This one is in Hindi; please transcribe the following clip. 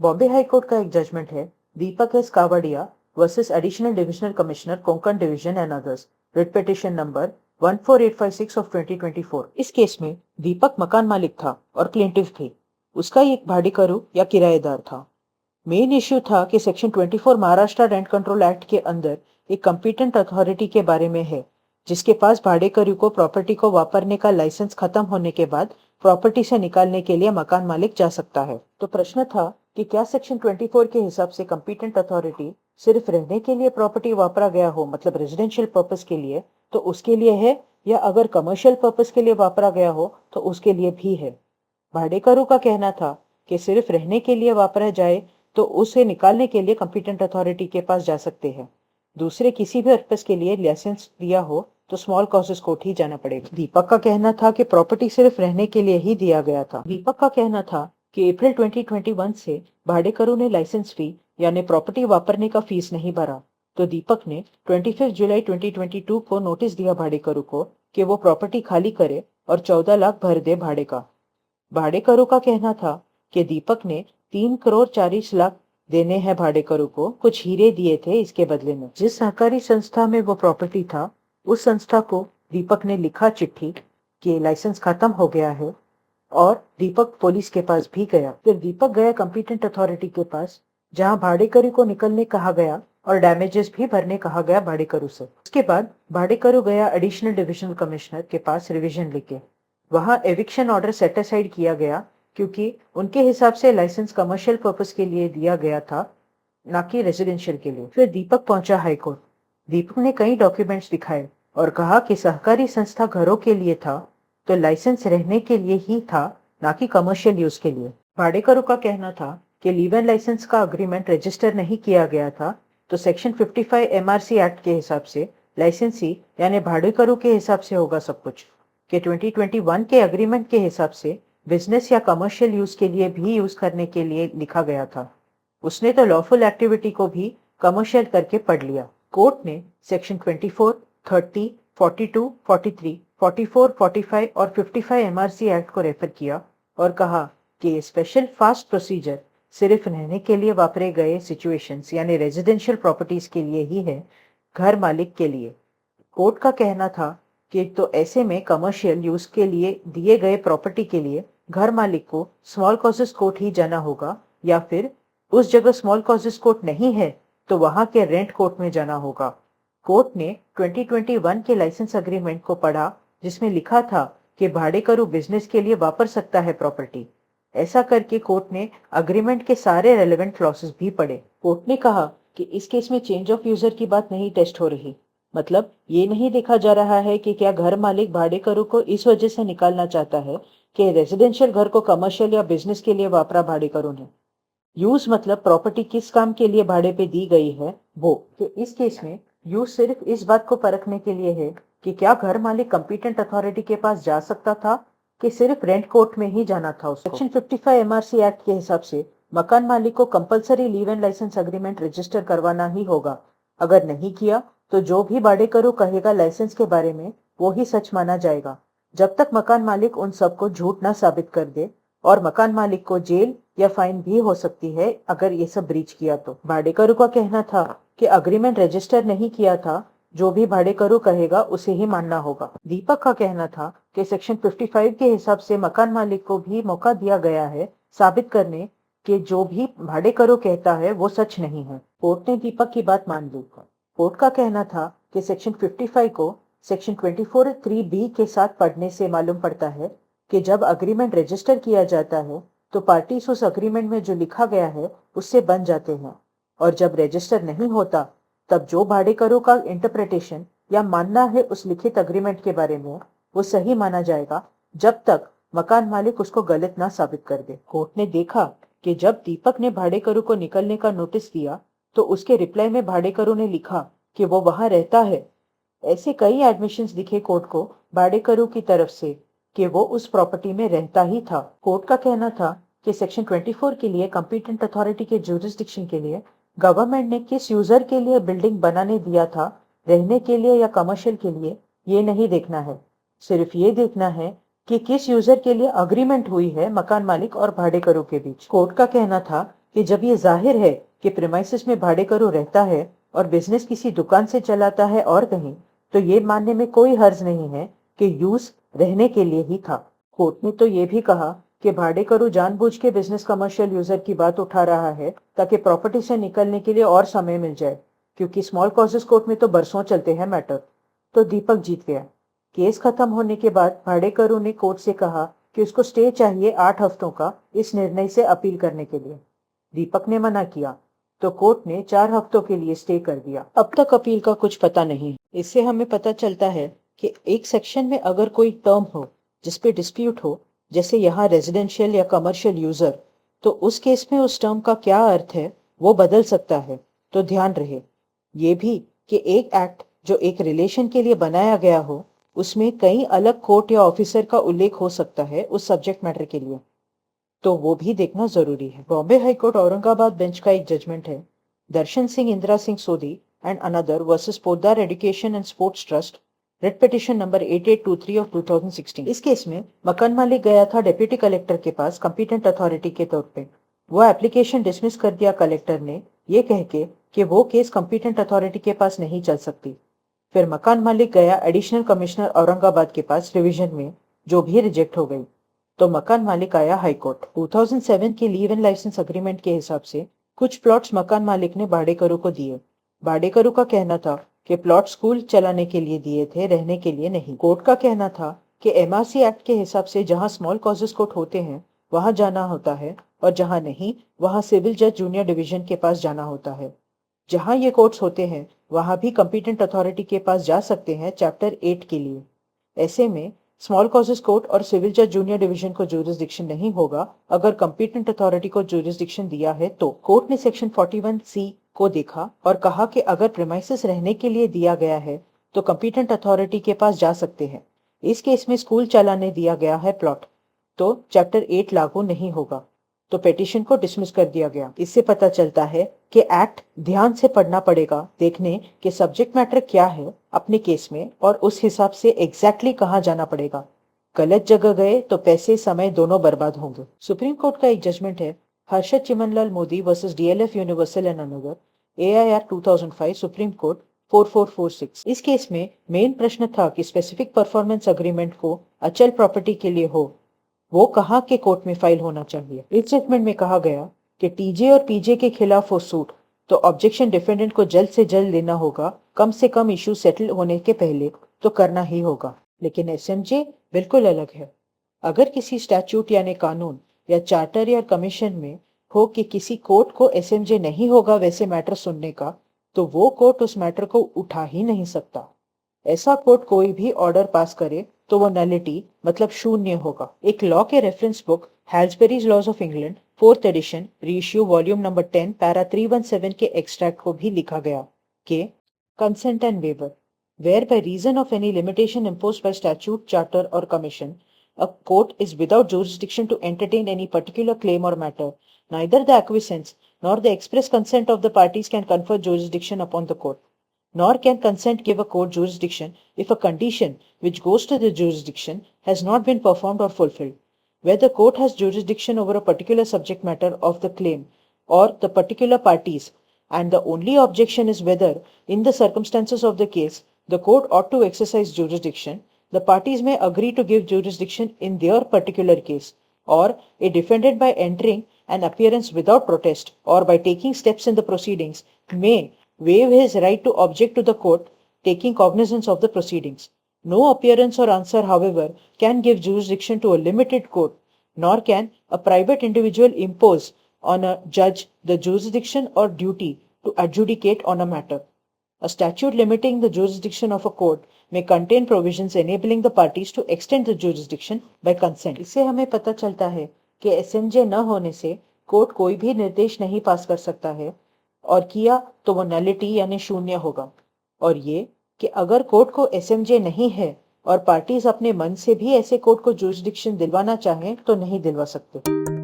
बॉम्बे हाई कोर्ट का एक जजमेंट है Deepak S Kawadia versus additional divisional commissioner Konkan division and others, writ petition number 14856 of 2024। इस केस में दीपक मकान मालिक था और प्लेंटिफ थे। उसका एक भाड़ेकरू या किराएदार था। मेन इश्यू था कि section 24 Maharashtra rent control act के अंदर एक कंपिटेंट अथॉरिटी के बारे में है, जिसके पास भाड़ेकरू को प्रॉपर्टी को वापरने का लाइसेंस खत्म होने के बाद प्रॉपर्टी से निकालने के लिए मकान मालिक जा सकता है। तो प्रश्न था कि क्या सेक्शन 24 के हिसाब से कंपिटेंट अथॉरिटी सिर्फ रहने के लिए प्रॉपर्टी वापरा गया हो, मतलब रेजिडेंशियल पर्पस के लिए, तो उसके लिए है, या अगर कमर्शियल पर्पस के लिए वापरा गया हो तो उसके लिए भी है। भाड़ेकरू का कहना था कि सिर्फ रहने के लिए वापरा जाए तो उसे निकालने के लिए कंपिटेंट अथॉरिटी के पास जा सकते हैं। दूसरे किसी भी पर्पस के लिए लाइसेंस दिया हो तो स्मॉल कॉजेस कोर्ट ही जाना पड़ेगा। दीपक का कहना था कि प्रॉपर्टी सिर्फ रहने के लिए ही दिया गया था। दीपक का कहना था कि अप्रैल 2021 से भाड़ेकरू ने लाइसेंस फी यानी प्रॉपर्टी वापरने का फीस नहीं भरा, तो दीपक ने 25 जुलाई 2022 को नोटिस दिया भाड़ेकरू को कि वो प्रॉपर्टी खाली करे और 14 लाख भर दे भाड़े का। भाड़ेकरू का कहना था कि दीपक ने 3 करोड़ 40 लाख देने हैं भाड़ेकरू को, कुछ हीरे दिए थे इसके बदले में। जिस सहकारी संस्था में वो प्रॉपर्टी था, उस संस्था को दीपक ने लिखा चिट्ठी कि लाइसेंस खत्म हो गया है, और दीपक पुलिस के पास भी गया। फिर दीपक गया कंपिटेंट अथॉरिटी के पास, जहां भाड़ेकरू को निकलने कहा गया और डैमेजेस भी भरने कहा गया भाड़ेकरू से। उसके बाद भाड़ेकरू गया एडिशनल डिविजनल कमिश्नर के पास रिवीजन लेके। वहां एविक्शन ऑर्डर सेट असाइड किया गया, क्योंकि उनके हिसाब से लाइसेंस कमर्शियल पर्पस के लिए दिया गया था, ना कि रेजिडेंशियल के लिए। फिर दीपक पहुंचा हाईकोर्ट। दीपक ने कई डॉक्यूमेंट्स दिखाए और कहा कि सहकारी संस्था घरों के लिए था, तो लाइसेंस रहने के लिए ही था, ना कि कमर्शियल यूज के लिए। भाड़ेकरू का कहना था कि लीव एंड लाइसेंस का अग्रीमेंट रजिस्टर नहीं किया गया था, तो सेक्शन 55 एमआरसी एक्ट के हिसाब से लाइसेंसी यानी भाड़ेकरू के हिसाब से होगा सब कुछ, कि 2021 के अग्रीमेंट के हिसाब से बिजनेस या कमर्शियल यूज के लिए भी यूज करने के लिए लिखा गया था। उसने तो लॉफुल एक्टिविटी को भी कमर्शियल करके पढ़ लिया। कोर्ट ने सेक्शन 24, 30, 42, 43, 44, 45 और 55 एमआरसी एक्ट को रेफर किया और कहा कि ये स्पेशल फास्ट प्रोसीजर सिर्फ रहने के लिए वापरे गए सिचुएशंस यानी रेजिडेंशियल प्रॉपर्टीज के लिए ही है, घर मालिक के लिए। कोर्ट का कहना था कि तो ऐसे में कमर्शियल यूज के लिए दिए गए प्रॉपर्टी के लिए घर मालिक को स्मॉल कॉजेस कोर्ट ही जाना होगा, या फिर उस जगह स्मॉल कॉजेस कोर्ट नहीं है तो वहां के रेंट कोर्ट में जाना होगा। कोर्ट ने 2021 के लाइसेंस अग्रीमेंट को पढ़ा, जिसमें लिखा था कि भाड़ेकरू बिजनेस के लिए वापर सकता है प्रॉपर्टी। ऐसा करके कोर्ट ने अग्रीमेंट के सारे रेलेवेंट क्लॉसेस भी पढ़े। कोर्ट ने कहा कि इस केस में चेंज ऑफ यूजर की बात नहीं टेस्ट हो रही, मतलब ये नहीं देखा जा रहा है कि क्या घर मालिक भाड़ेकरू को इस वजह से निकालना चाहता है कि रेजिडेंशियल घर को कमर्शियल या बिजनेस के लिए वापरा भाड़ेकरू ने। यूज मतलब प्रॉपर्टी किस काम के लिए भाड़े पे दी गई है वो। तो इस केस में यूज सिर्फ इस बात को परखने के लिए है कि क्या घर मालिक कंपिटेंट अथॉरिटी के पास जा सकता था कि सिर्फ रेंट कोर्ट में ही जाना था उसको। सेक्शन 55 एमआरसी एक्ट के हिसाब से मकान मालिक को compulsory leave and licence agreement register करवाना ही होगा। अगर नहीं किया तो जो भी भाड़ेकरू कहेगा लाइसेंस के बारे में वो ही सच माना जाएगा, जब तक मकान मालिक उन सबको झूठ न साबित कर दे, और मकान मालिक को जेल या फाइन भी हो सकती है अगर ये सब ब्रीच किया तो। भाड़ेकरू का कहना था कि अग्रीमेंट रजिस्टर नहीं किया था, जो भी भाड़ेकरू कहेगा उसे ही मानना होगा। दीपक का कहना था कि सेक्शन 55 के हिसाब से मकान मालिक को भी मौका दिया गया है साबित करने कि जो भी भाड़ेकरू कहता है वो सच नहीं है। कोर्ट ने दीपक की बात मान ली। कोर्ट का कहना था कि सेक्शन 55 को सेक्शन 24(3)(b के साथ पढ़ने से मालूम पड़ता है कि जब अग्रीमेंट रजिस्टर किया जाता है तो पार्टीज उस अग्रीमेंट में जो लिखा गया है उससे बन जाते हैं, और जब रजिस्टर नहीं होता तब जो भाड़ेकरू का इंटरप्रिटेशन या मानना है उस लिखित अग्रीमेंट के बारे में वो सही माना जाएगा, जब तक मकान मालिक उसको गलत ना साबित कर दे। कोर्ट ने देखा कि जब दीपक ने भाड़ेकरू को निकलने का नोटिस दिया तो उसके रिप्लाई में भाड़ेकरू ने लिखा कि वो वहां रहता है। ऐसे कई एडमिशंस दिखे कोर्ट को भाड़ेकरू की तरफ से कि वो उस प्रॉपर्टी में रहता ही था। कोर्ट का कहना था कि सेक्शन 24 के लिए कंपिटेंट अथॉरिटी के ज्यूरिसडिक्शन के लिए गवर्नमेंट ने किस यूजर के लिए बिल्डिंग बनाने दिया था, रहने के लिए या कमर्शियल के लिए, ये नहीं देखना है। सिर्फ ये देखना है कि किस यूजर के लिए अग्रीमेंट हुई है मकान मालिक और भाड़ेकरू के बीच। कोर्ट का कहना था कि जब ये जाहिर है कि प्रीमाइसेस में भाड़ेकरू रहता है और बिजनेस किसी दुकान से चलाता है और कहीं, तो ये मानने में कोई हर्ज नहीं है कि यूज रहने के लिए ही था। कोर्ट ने तो ये भी कहा कि भाड़ेकरू जानबूझ के बिजनेस कमर्शियल यूजर की बात उठा रहा है ताकि प्रॉपर्टी से निकलने के लिए और समय मिल जाए, क्योंकि स्मॉल कॉजेस कोर्ट में तो बरसों चलते हैं मैटर। तो दीपक जीत गया। केस खत्म होने के बाद भाड़ेकरू ने कोर्ट से कहा कि उसको स्टे चाहिए 8 हफ्तों का इस निर्णय से अपील करने के लिए। दीपक ने मना किया तो कोर्ट ने 4 हफ्तों के लिए स्टे कर दिया। अब तक अपील का कुछ पता नहीं। इससे हमें पता चलता है कि एक सेक्शन में अगर कोई टर्म हो जिसपे डिस्प्यूट हो, जैसे यहाँ रेजिडेंशियल या कमर्शियल यूजर, तो उस केस में उस टर्म का क्या अर्थ है वो बदल सकता है। तो ध्यान रहे ये भी कि एक एक्ट जो एक रिलेशन के लिए बनाया गया हो, उसमें कई अलग कोर्ट या ऑफिसर का उल्लेख हो सकता है उस सब्जेक्ट मैटर के लिए, तो वो भी देखना जरूरी है। बॉम्बे हाईकोर्ट औरंगाबाद बेंच का एक जजमेंट है, दर्शन सिंह इंदिरा सिंह सोधी and another versus Poddar education and sports trust, writ petition number 8823 of 2016। इस केस में मकान मालिक गया था डिप्टी कलेक्टर के पास कंपिटेंट अथॉरिटी के तौर पे। वो एप्लीकेशन डिसमिस कर दिया कलेक्टर ने, ये कह के कि वो केस कंपिटेंट अथॉरिटी के पास नहीं चल सकती। फिर मकान मालिक गया एडिशनल कमिश्नर औरंगाबाद के पास रिवीजन में, जो भी रिजेक्ट हो गई। तो मकान मालिक आया हाईकोर्ट। 2007 के लीव एंड लाइसेंस अग्रीमेंट के हिसाब से कुछ प्लॉट्स मकान मालिक ने भाड़ेकरू को दिए। भाड़ेकरू का कहना था कि प्लॉट स्कूल चलाने के लिए दिए थे, रहने के लिए नहीं। कोर्ट का कहना था कि एमआरसी एक्ट के हिसाब से जहां स्मॉल कॉजेस कोर्ट होते हैं वहां जाना होता है, और जहां नहीं वहां सिविल जज जूनियर डिवीजन के पास जाना होता है। जहां ये कोर्ट्स होते हैं वहां भी कंपिटेंट अथॉरिटी के पास जा सकते हैं चैप्टर 8 के लिए। ऐसे में स्मॉल कॉजेस कोर्ट और सिविल जज जूनियर डिवीजन को ज्यूरिसडिक्शन नहीं होगा अगर कंपिटेंट अथॉरिटी को ज्यूरिसडिक्शन दिया है। तो कोर्ट ने सेक्शन 41C को देखा और कहा कि अगर प्रीमाइसेस रहने के लिए दिया गया है तो कंपिटेंट अथॉरिटी के पास जा सकते हैं। इस केस में स्कूल चलाने दिया गया है प्लॉट, तो चैप्टर 8 लागू नहीं होगा। तो पेटिशन को डिसमिस कर दिया गया। इससे पता चलता है कि एक्ट ध्यान से पढ़ना पड़ेगा, देखने के सब्जेक्ट मैटर क्या है अपने केस में, और उस हिसाब से एग्जैक्टली कहाँ जाना पड़ेगा। गलत जगह गए तो पैसे समय दोनों बर्बाद होंगे। सुप्रीम कोर्ट का एक जजमेंट है, Harshad Chimanlal Modi versus DLF universal and another, AIR 2005, supreme court 4446। इस केस में मेन प्रश्न था कि स्पेसिफिक परफॉर्मेंस अग्रीमेंट को अचल प्रॉपर्टी के लिए हो, वो कहाँ के कोर्ट में फाइल होना चाहिए। इस जजमेंट में कहा गया कि टीजे और पीजे के खिलाफ हो सूट तो ऑब्जेक्शन डिफेंडेंट को जल्द से जल्द लेना होगा, कम से कम इशू सेटल होने के पहले तो करना ही होगा। लेकिन एसएमजे बिल्कुल अलग है। अगर किसी स्टैट्यूट यानी कानून या चार्टर या कमीशन में हो कि किसी कोर्ट को एसएमजे नहीं होगा वैसे मैटर सुनने का, तो वो कोर्ट उस मैटर को उठा ही नहीं सकता। ऐसा कोर्ट कोई भी ऑर्डर पास करे तो वो नलिटी मतलब शून्य होगा। एक लॉ के reference book Halsbury's laws of England 4th edition reissue volume number 10 para 317 के एक्सट्रैक्ट को भी लिखा गया कि consent and waiver where by reason of any limitation imposed by statute, charter और commission a court is without jurisdiction to entertain any particular claim or matter. Neither the acquiescence nor the express consent of the parties can confer jurisdiction upon the court. Nor can consent give a court jurisdiction if a condition which goes to the jurisdiction has not been performed or fulfilled. Where the court has jurisdiction over a particular subject matter of the claim or the particular parties, and the only objection is whether, in the circumstances of the case, the court ought to exercise jurisdiction, the parties may agree to give jurisdiction in their particular case, or a defendant by entering an appearance without protest or by taking steps in the proceedings may waive his right to object to the court taking cognizance of the proceedings. No appearance or answer, however, can give jurisdiction to a limited court, nor can a private individual impose on a judge the jurisdiction or duty to adjudicate on a matter. A statute limiting the jurisdiction of a court may contain provisions enabling the parties to extend the jurisdiction by consent. इससे हमें पता चलता है कि एसएमजे न होने से कोर्ट कोई भी निर्देश नहीं पास कर सकता है, और किया तो वो नलिटी यानी शून्य होगा। और ये कि अगर कोर्ट को एसएमजे नहीं है और पार्टीज अपने मन से भी ऐसे कोर्ट को जुरिस्डिक्शन दिलवाना चाहें तो नहीं दिलवा सकते।